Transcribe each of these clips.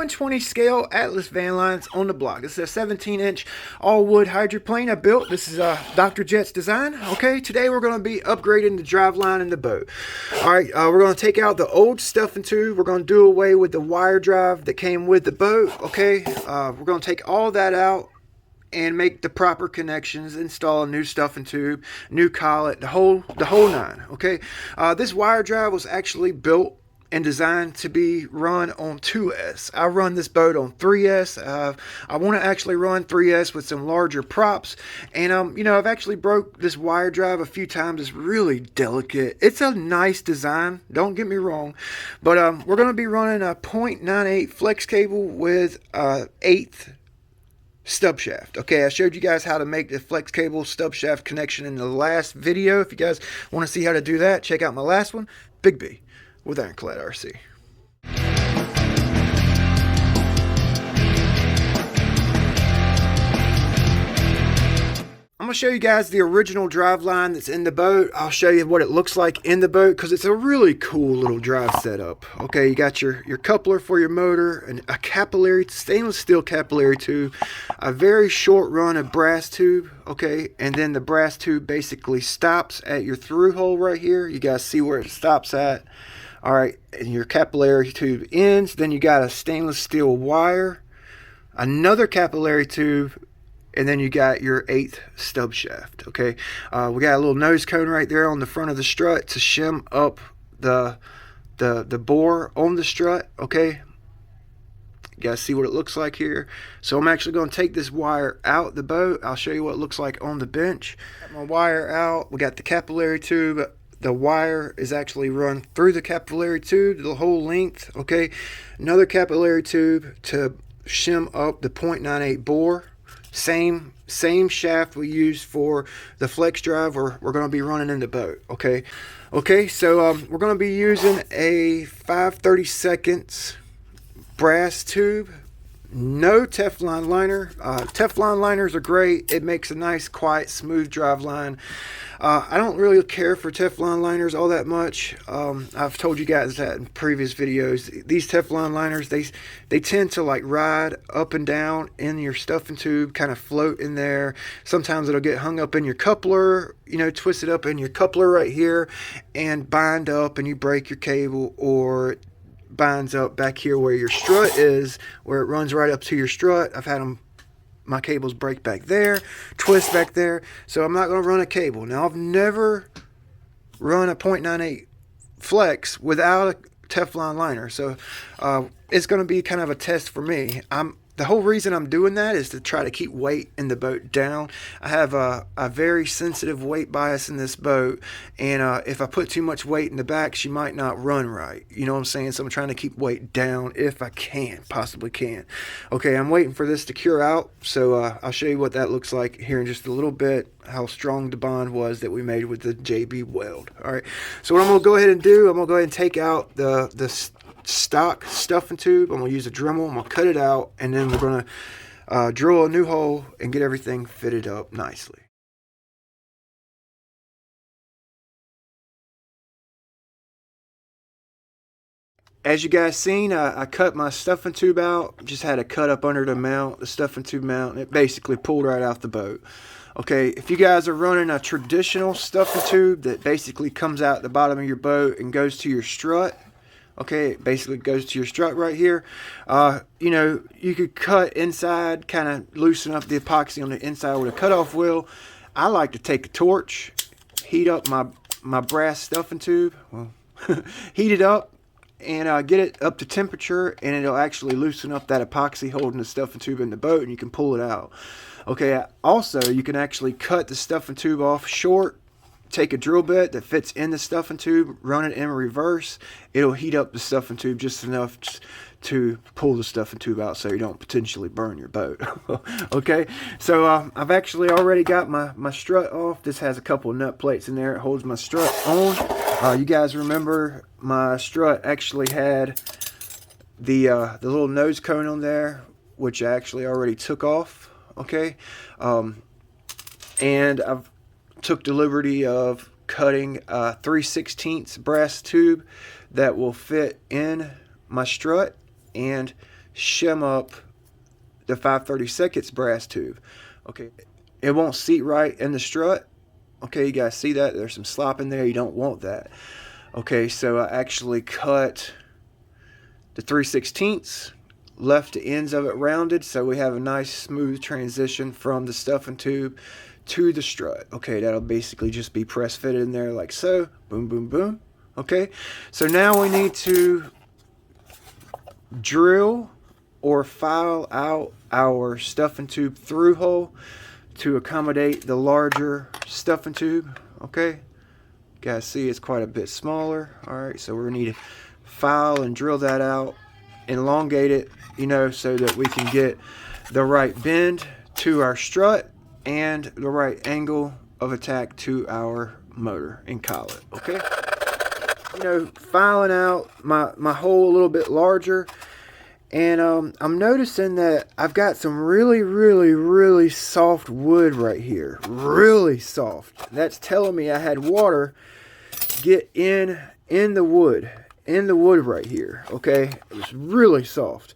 1/20 scale Atlas van lines on the block. This is a 17-inch all-wood hydroplane I built. This is Dr. Jet's design. Okay, today we're going to be upgrading the driveline in the boat. All right, we're going to take out the old stuffing tube. We're going to do away with the wire drive that came with the boat. Okay, we're going to take all that out and make the proper connections, install a new stuffing tube, new collet, the whole nine. Okay, this wire drive was actually built and designed to be run on 2S. I run this boat on 3S. I want to actually run 3S with some larger props, and you know, I've actually broke this wire drive a few times. It's really delicate. It's a nice design, don't get me wrong, but we're going to be running a 0.98 flex cable with 1/8 stub shaft. Okay, I showed you guys how to make the flex cable stub shaft connection in the last video. If you guys want to see how to do that, check out my last one. Big B with Ironclad RC. I'm going to show you guys the original drive line that's in the boat. I'll show you what it looks like in the boat because it's a really cool little drive setup. Okay, you got your coupler for your motor, and a capillary, stainless steel capillary tube, a very short run of brass tube, okay, and then the brass tube basically stops at your through hole right here. You guys see where it stops at. All right, and your capillary tube ends. Then you got a stainless steel wire, another capillary tube, and then you got your 1/8 stub shaft. Okay, we got a little nose cone right there on the front of the strut to shim up the bore on the strut. Okay, you guys see what it looks like here. So I'm actually going to take this wire out the boat. I'll show you what it looks like on the bench. Got my wire out. We got the capillary tube. The wire is actually run through the capillary tube the whole length. Okay, another capillary tube to shim up the 0.98 bore. Same shaft we used for the flex drive we're going to be running in the boat. Okay, so we're going to be using a 5/32 brass tube. No Teflon liner. Teflon liners are great. It makes a nice, quiet, smooth drive line. I don't really care for Teflon liners all that much. I've told you guys that in previous videos. These Teflon liners, they tend to like ride up and down in your stuffing tube, kind of float in there. Sometimes it'll get hung up in your coupler, you know, twisted up in your coupler right here and bind up, and you break your cable, or binds up back here where your strut is, where it runs right up to your strut. I've had my cables break back there, twist back there, so I'm not going to run a cable. Now, I've never run a 0.98 flex without a Teflon liner, so it's going to be kind of a test for me. The whole reason I'm doing that is to try to keep weight in the boat down. I have a very sensitive weight bias in this boat, and if I put too much weight in the back, she might not run right. You know what I'm saying? So I'm trying to keep weight down if I can, possibly can. Okay, I'm waiting for this to cure out, so I'll show you what that looks like here in just a little bit, how strong the bond was that we made with the JB weld. All right, so what I'm going to go ahead and do, I'm going to go ahead and take out the stock stuffing tube. I'm going to use a Dremel. I'm going to cut it out, and then we're going to drill a new hole and get everything fitted up nicely. As you guys seen, I cut my stuffing tube out. Just had a cut up under the mount, the stuffing tube mount, and it basically pulled right out the boat. Okay, if you guys are running a traditional stuffing tube that basically comes out the bottom of your boat and goes to your strut, okay, it basically goes to your strut right here. You know, you could cut inside, kind of loosen up the epoxy on the inside with a cutoff wheel. I like to take a torch, heat up my brass stuffing tube, well, heat it up, and get it up to temperature, and it'll actually loosen up that epoxy holding the stuffing tube in the boat, and you can pull it out. Okay, also, you can actually cut the stuffing tube off short, take a drill bit that fits in the stuffing tube, run it in reverse. It'll heat up the stuffing tube just enough to pull the stuffing tube out so you don't potentially burn your boat. Okay, so I've actually already got my strut off. This has a couple of nut plates in there. It holds my strut on. You guys remember my strut actually had the little nose cone on there, which I actually already took off. Okay, and I've took the liberty of cutting a 3/16 brass tube that will fit in my strut and shim up the 530 Zipkits brass tube. Okay, it won't seat right in the strut. Okay, you guys see that? There's some slop in there. You don't want that. Okay, so I actually cut the 3/16, left the ends of it rounded, so we have a nice smooth transition from the stuffing tube to the strut. Okay, that'll basically just be press fitted in there like so. Boom, boom, boom. Okay, so now we need to drill or file out our stuffing tube through hole to accommodate the larger stuffing tube. Okay, you guys see it's quite a bit smaller. All right, so we're gonna need to file and drill that out, elongate it, you know, so that we can get the right bend to our strut and the right angle of attack to our motor and collet. Okay, you know, filing out my hole a little bit larger. And I'm noticing that I've got some really soft wood right here. Really soft. That's telling me I had water get in the wood. In the wood right here. Okay? It's really soft.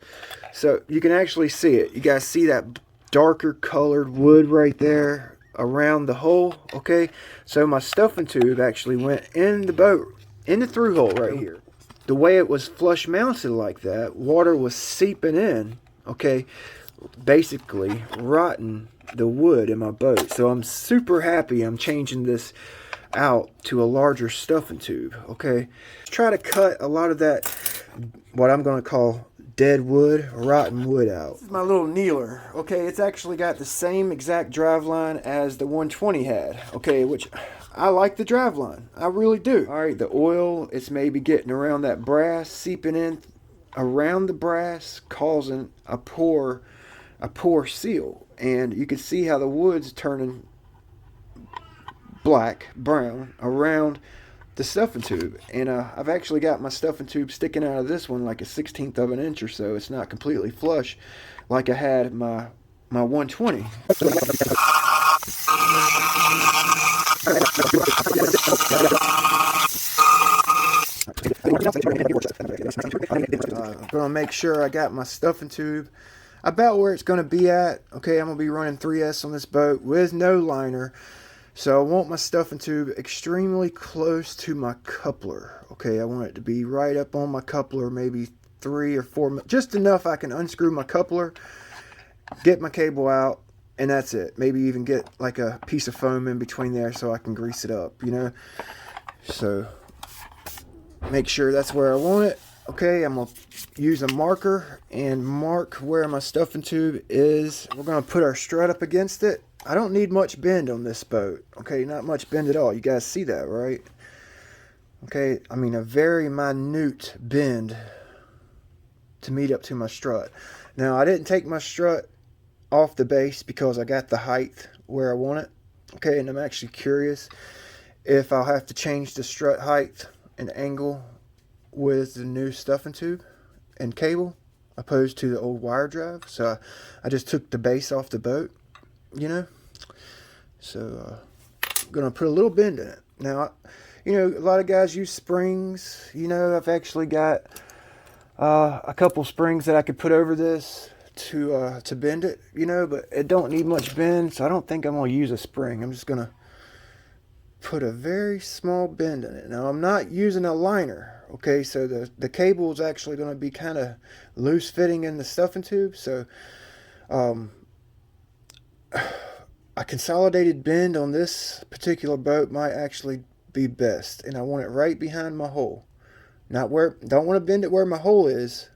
So you can actually see it. You guys see that darker colored wood right there around the hole? Okay? So my stuffing tube actually went in the boat. In the through hole right here. The way it was flush mounted like that, water was seeping in, okay, basically rotting the wood in my boat. So I'm super happy I'm changing this out to a larger stuffing tube, okay. Try to cut a lot of that, what I'm going to call dead wood, rotten wood out. This is my little kneeler, okay. It's actually got the same exact driveline as the 120 had, okay, which I like the driveline. I really do. All right, the oil, it's maybe getting around that brass, seeping in around the brass, causing a poor seal. And you can see how the wood's turning black, brown, around the stuffing tube. And I've actually got my stuffing tube sticking out of this one like a 1/16 of an inch or so. It's not completely flush like I had my 120. I'm gonna make sure I got my stuffing tube about where it's gonna be at. Okay, I'm gonna be running 3S on this boat with no liner, so I want my stuffing tube extremely close to my coupler. Okay, I want it to be right up on my coupler, maybe 3 or 4, just enough I can unscrew my coupler, get my cable out, and that's it. Maybe even get like a piece of foam in between there so I can grease it up, you know. So make sure that's where I want it. Okay, I'm going to use a marker and mark where my stuffing tube is. We're going to put our strut up against it. I don't need much bend on this boat. Okay, not much bend at all. You guys see that, right? Okay, I mean a very minute bend to meet up to my strut. Now, I didn't take my strut off the base because I got the height where I want it. Okay, and I'm actually curious if I'll have to change the strut height and angle with the new stuffing tube and cable opposed to the old wire drive. So I just took the base off the boat, you know. So I'm gonna put a little bend in it. Now, you know, a lot of guys use springs. You know, I've actually got a couple springs that I could put over this to bend it, you know, but it don't need much bend, so I don't think I'm gonna use a spring. I'm just gonna put a very small bend in it. Now, I'm not using a liner, okay, so the cable is actually going to be kind of loose fitting in the stuffing tube. So a consolidated bend on this particular boat might actually be best, and I want it right behind my hole. Not where, don't want to bend it where my hole is.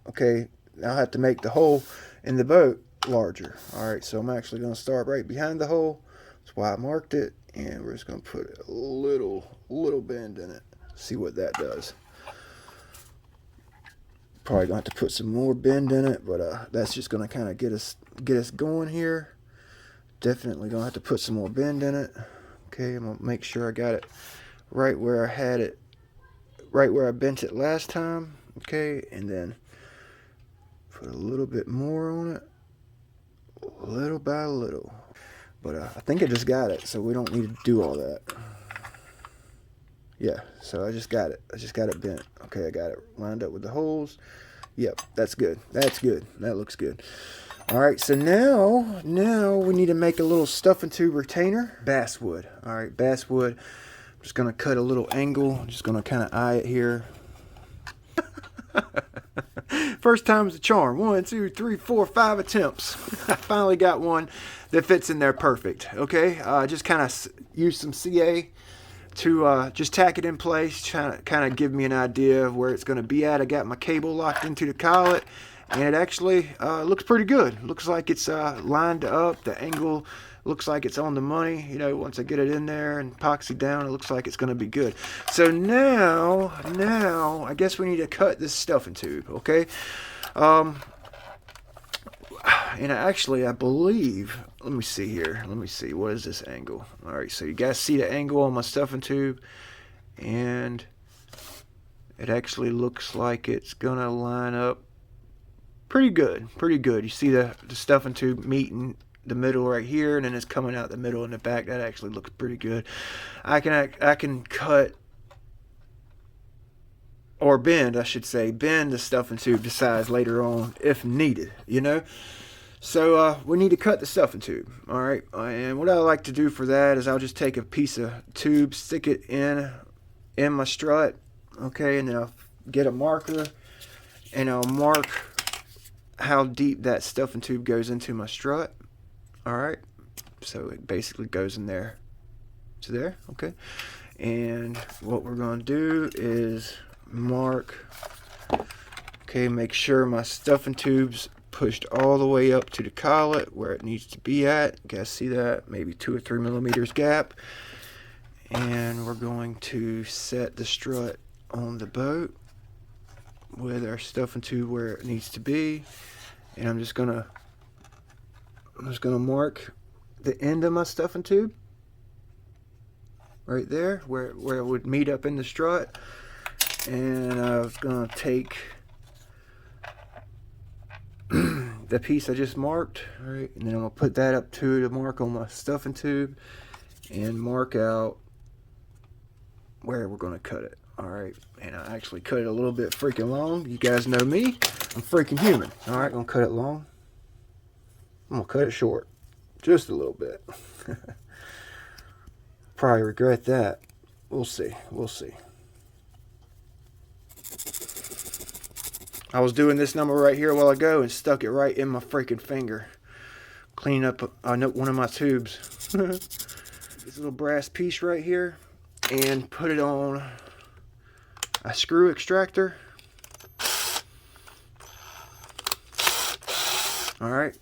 Okay, I'll have to make the hole in the boat larger. All right, so I'm actually going to start right behind the hole. That's why I marked it, and we're just going to put a little bend in it. See what that does. Probably going to have to put some more bend in it, but that's just going to kind of get us going here. Definitely going to have to put some more bend in it. Okay, I'm going to make sure I got it right where I had it, right where I bent it last time. Okay, and then put a little bit more on it, little by little. But I think I just got it, so we don't need to do all that. Yeah, so I just got it. I just got it bent. Okay, I got it lined up with the holes. Yep, that's good. That's good. That looks good. All right, so now we need to make a little stuffing tube retainer. Basswood. All right, basswood. I'm just gonna cut a little angle. I'm just gonna kind of eye it here. First time's a charm. 1, 2, 3, 4, 5 attempts. I finally got one that fits in there perfect. Okay, just kind of use some CA to just tack it in place, kind of give me an idea of where it's going to be at. I got my cable locked into the collet, and it actually looks pretty good. Looks like it's lined up. The angle looks like it's on the money. You know, once I get it in there and epoxy down, it looks like it's going to be good. So now I guess we need to cut this stuffing tube. Okay. And actually, I believe, let me see here. Let me see. What is this angle? All right, so you guys see the angle on my stuffing tube, and it actually looks like it's gonna line up pretty good. Pretty good. You see the stuffing tube meeting the middle right here, and then it's coming out the middle and the back. That actually looks pretty good. I can cut, or bend, I should say, bend the stuffing tube to size later on if needed, you know. So we need to cut the stuffing tube. All right, and what I like to do for that is I'll just take a piece of tube, stick it in my strut, okay, and then I'll get a marker and I'll mark how deep that stuffing tube goes into my strut. All right, so it basically goes in there to there, okay. And what we're going to do is mark, okay, make sure my stuffing tube's pushed all the way up to the collet where it needs to be at. You guys see that? Maybe 2 or 3 millimeters gap. And we're going to set the strut on the boat with our stuffing tube where it needs to be. And I'm just gonna mark the end of my stuffing tube right there where it would meet up in the strut. And I was gonna take the piece I just marked, right, and then I'm gonna put that up to the mark on my stuffing tube and mark out where we're gonna cut it. All right, and I actually cut it a little bit freaking long. You guys know me, I'm freaking human. All right, gonna cut it long. I'm gonna cut it short, just a little bit. Probably regret that. We'll see. We'll see. I was doing this number right here a while ago and stuck it right in my freaking finger. Cleaning up one of my tubes. This little brass piece right here, and put it on a screw extractor. Alright.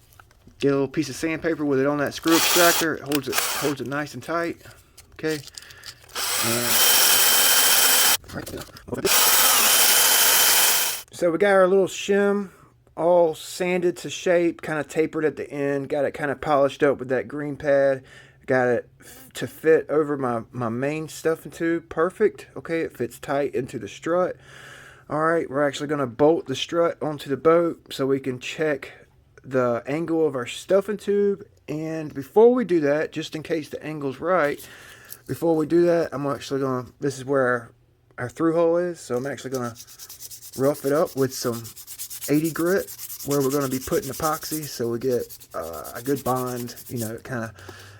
Get a little piece of sandpaper with it on that screw extractor. It holds it nice and tight. Okay. And right there. So we got our little shim all sanded to shape, kind of tapered at the end. Got it kind of polished up with that green pad. Got it to fit over my main stuffing tube. Perfect. Okay, it fits tight into the strut. All right, we're actually going to bolt the strut onto the boat so we can check the angle of our stuffing tube. And before we do that, just in case the angle's right, before we do that, I'm actually going to, this is where our through hole is. So I'm actually going to rough it up with some 80 grit where we're going to be putting epoxy so we get a good bond. You know, it kind of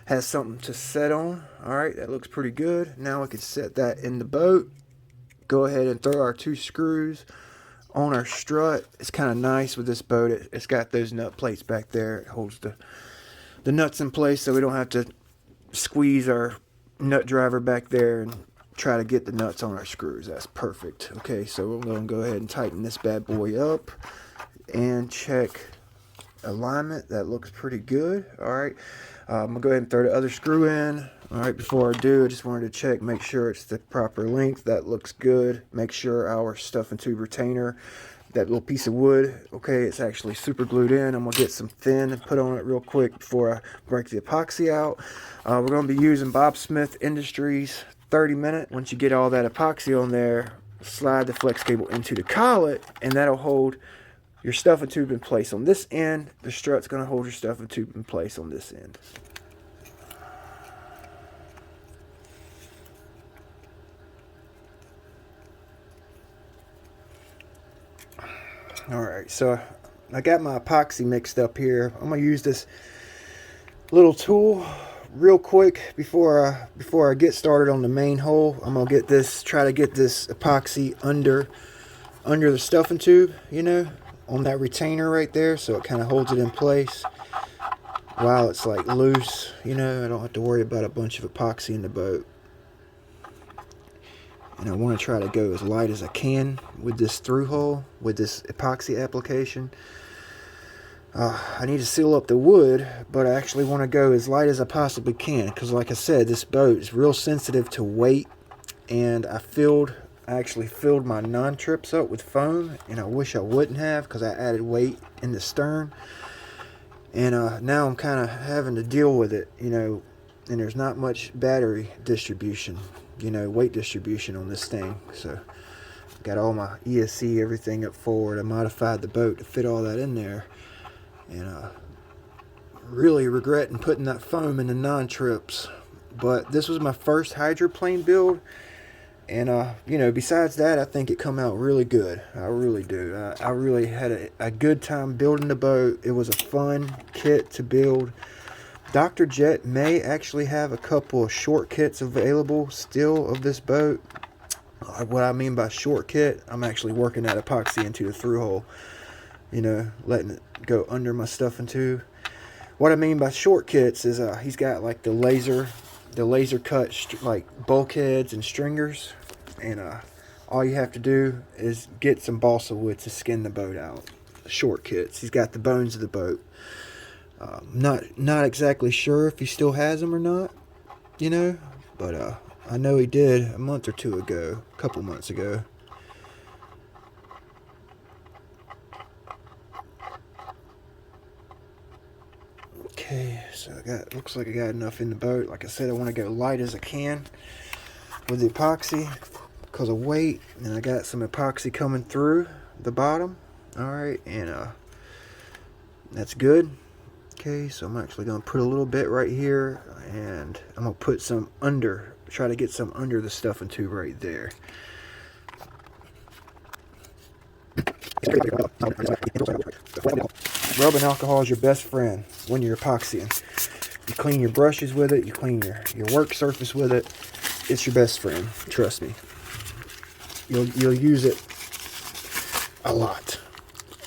has something to set on. All right, that looks pretty good. Now we can set that in the boat. Go ahead and throw our 2 screws on our strut. It's kind of nice with this boat. It's got those nut plates back there. It holds the nuts in place so we don't have to squeeze our nut driver back there and try to get the nuts on our screws. That's perfect. Okay, so we're going to go ahead and tighten this bad boy up and check alignment. That looks pretty good. All right, I'm going to go ahead and throw the other screw in. All right, before I do, I just wanted to check, make sure it's the proper length. That looks good. Make sure our stuffing tube retainer, that little piece of wood, okay, it's actually super glued in. I'm going to get some thin and put on it real quick before I break the epoxy out. We're going to be using Bob Smith Industries 30-minute. Once you get all that epoxy on there, slide the flex cable into the collet, and that'll hold your stuffing tube in place on this end. The strut's going to hold your stuffing tube in place on this end. Alright, so I got my epoxy mixed up here. I'm going to use this little tool real quick before I get started on the main hole. I'm going to try to get this epoxy under the stuffing tube, you know, on that retainer right there, so it kind of holds it in place while it's like loose, you know. I don't have to worry about a bunch of epoxy in the boat. And I want to try to go as light as I can with this through hole, with this epoxy application. I need to seal up the wood, but I actually want to go as light as I possibly can, because like I said, this boat is real sensitive to weight. And I actually filled my non-trips up with foam, and I wish I wouldn't have, because I added weight in the stern. And now I'm kind of having to deal with it, you know, and there's not much battery distribution, you know, weight distribution on this thing. So got all my ESC, everything up forward. I modified the boat to fit all that in there, and really regretting putting that foam in the non-trips. But this was my first hydroplane build, and you know, besides that, I think it come out really good. I really do. I really had a good time building the boat. It was a fun kit to build. Dr. Jet may actually have a couple of short kits available still of this boat. What I mean by short kit, I'm actually working that epoxy into the through hole, you know, letting it go under my stuffing tube. What I mean by short kits is he's got like the laser cut like bulkheads and stringers, and all you have to do is get some balsa wood to skin the boat out. Short kits. He's got the bones of the boat. Not exactly sure if he still has them or not, you know, but I know he did a month or two ago, a couple months ago. Okay, so looks like I got enough in the boat. Like I said, I want to go light as I can with the epoxy because of weight, and I got some epoxy coming through the bottom. All right, and that's good. Okay, so I'm actually going to put a little bit right here, and I'm going to put some under, try to get some under the stuffing tube right there. Rubbing alcohol is your best friend when you're epoxying. You clean your brushes with it, you clean your work surface with it. It's your best friend, trust me. You'll use it a lot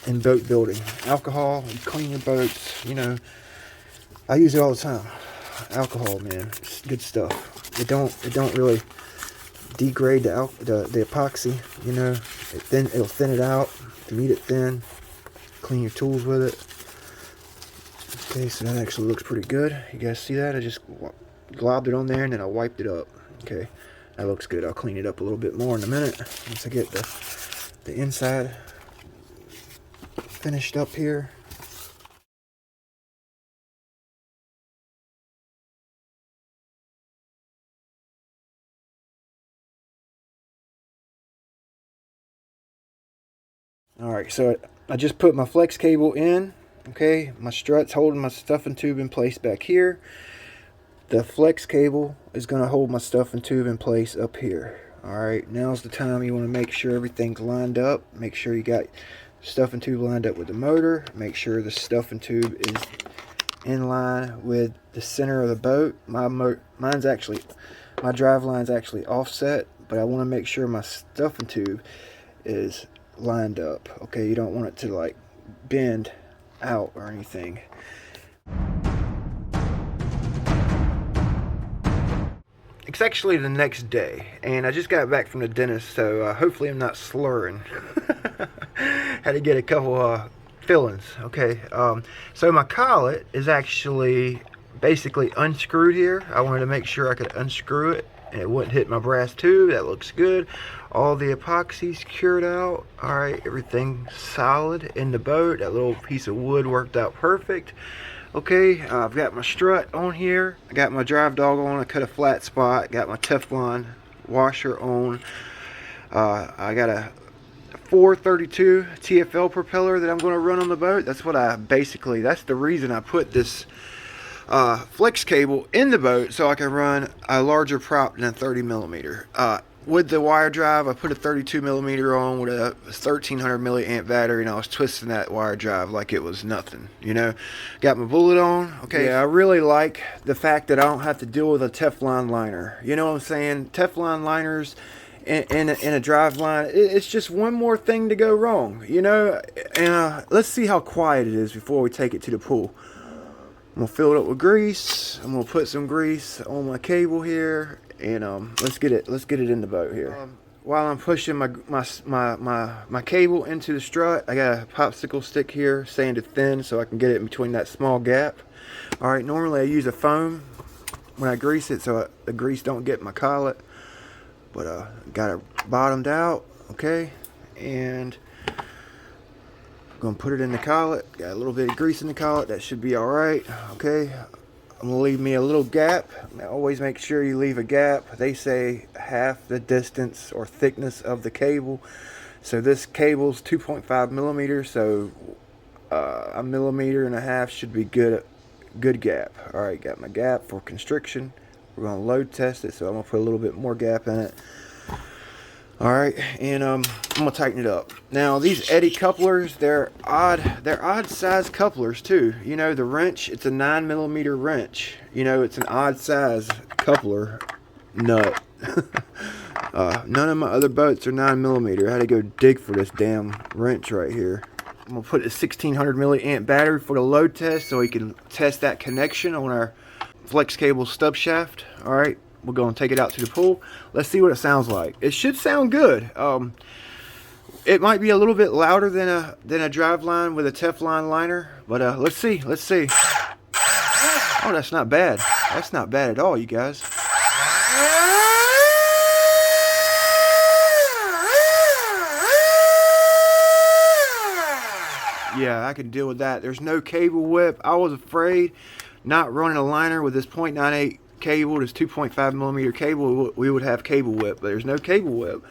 in boat building. Alcohol, you clean your boats, you know. I use it all the time. Alcohol, man, it's good stuff. It don't really degrade the epoxy, you know. It'll thin it out. If you need it thin, clean your tools with it. Okay, so that actually looks pretty good. You guys see that? I just globbed it on there and then I wiped it up. Okay, that looks good. I'll clean it up a little bit more in a minute once I get the inside finished up here. Alright, so I just put my flex cable in. Okay, my strut's holding my stuffing tube in place back here. The flex cable is going to hold my stuffing tube in place up here. Alright, now's the time you want to make sure everything's lined up. Make sure you got stuffing tube lined up with the motor. Make sure the stuffing tube is in line with the center of the boat. My drive line's actually offset, but I want to make sure my stuffing tube is lined up. Okay, you don't want it to like bend out or anything. It's actually the next day, and I just got back from the dentist, so hopefully I'm not slurring. Had to get a couple fillings. Okay, so my collet is actually basically unscrewed here. I wanted to make sure I could unscrew it and it wouldn't hit my brass tube. That looks good. All the epoxy's cured out. All right, everything solid in the boat. That little piece of wood worked out perfect. Okay, I've got my strut on here. I got my drive dog on. I cut a flat spot. Got my Teflon washer on. I got a 432 TFL propeller that I'm going to run on the boat. That's what that's the reason I put this flex cable in the boat so I can run a larger prop than a 30 millimeter. With the wire drive, I put a 32 millimeter on with a 1300 milliamp battery, and I was twisting that wire drive like it was nothing, you know. Got my bullet on. Okay, yeah, I really like the fact that I don't have to deal with a Teflon liner. You know what I'm saying? Teflon liners in a drive line, it's just one more thing to go wrong, you know. And let's see how quiet it is before we take it to the pool. I'm gonna fill it up with grease. I'm gonna put some grease on my cable here, and let's get it in the boat here. While I'm pushing my cable into the strut, I got a popsicle stick here, sanded thin, so I can get it in between that small gap. All right, normally I use a foam when I grease it, so the grease don't get my collet. But got it bottomed out, okay, and I'm gonna put it in the collet. Got a little bit of grease in the collet. That should be all right, okay. I'm gonna leave me a little gap. Always make sure you leave a gap. They say half the distance or thickness of the cable. So this cable's 2.5 millimeters, so a millimeter and a half should be good gap. All right, got my gap for constriction. We're going to load test it, so I'm going to put a little bit more gap in it. Alright, and I'm going to tighten it up. Now, these eddy couplers, they're odd size couplers too. You know, the wrench, it's a 9 millimeter wrench. You know, it's an odd size coupler nut. None of my other boats are 9 millimeter. I had to go dig for this damn wrench right here. I'm going to put a 1600 milliamp battery for the load test so we can test that connection on our flex cable stub shaft. All right, we're going to take it out to the pool. Let's see what it sounds like. It should sound good. It might be a little bit louder than a drive line with a Teflon liner, but let's see. Oh, that's not bad. That's not bad at all, you guys. Yeah, I can deal with that. There's no cable whip. I was afraid not running a liner with this 0.98 cable, this 2.5 millimeter cable, we would have cable whip, but there's no cable whip.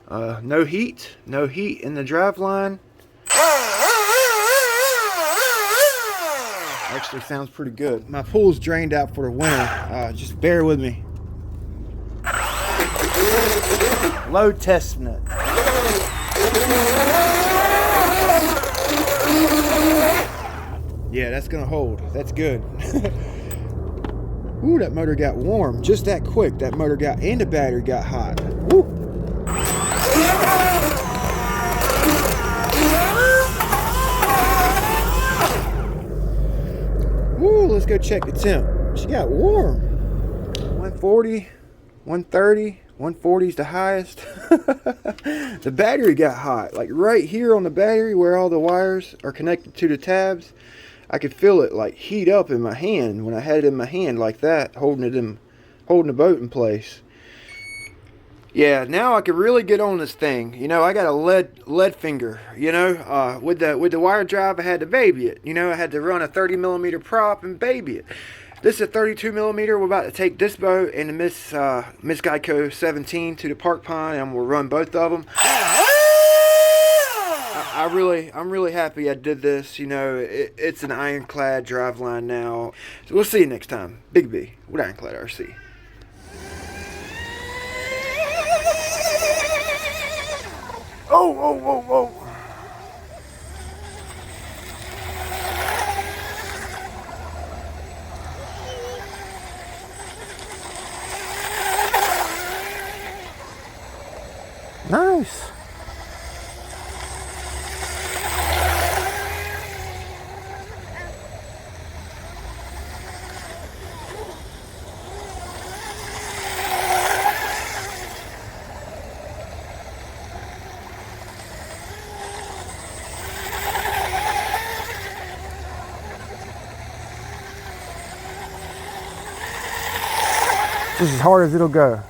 No heat in the drive line. Actually sounds pretty good. My pool's drained out for the winter. Just bear with me. Load testing it. Yeah, that's gonna hold. That's good. Ooh, that motor got warm just that quick. That motor got, and the battery got hot. Woo. Woo, let's go check the temp. She got warm. 140, 130, 140 is the highest. The battery got hot. Like right here on the battery where all the wires are connected to the tabs, I could feel it like heat up in my hand when I had it in my hand like that, holding the boat in place. Yeah, now I can really get on this thing. You know, I got a lead finger. You know, with the wire drive, I had to baby it. You know, I had to run a 30 millimeter prop and baby it. This is a 32 millimeter. We're about to take this boat and the Miss Geico 17 to the park pond, and we'll run both of them. I'm really happy I did this. You know, it's an ironclad driveline now. So we'll see you next time. Big B with Ironclad RC. Oh. Nice. This is as hard as it'll go.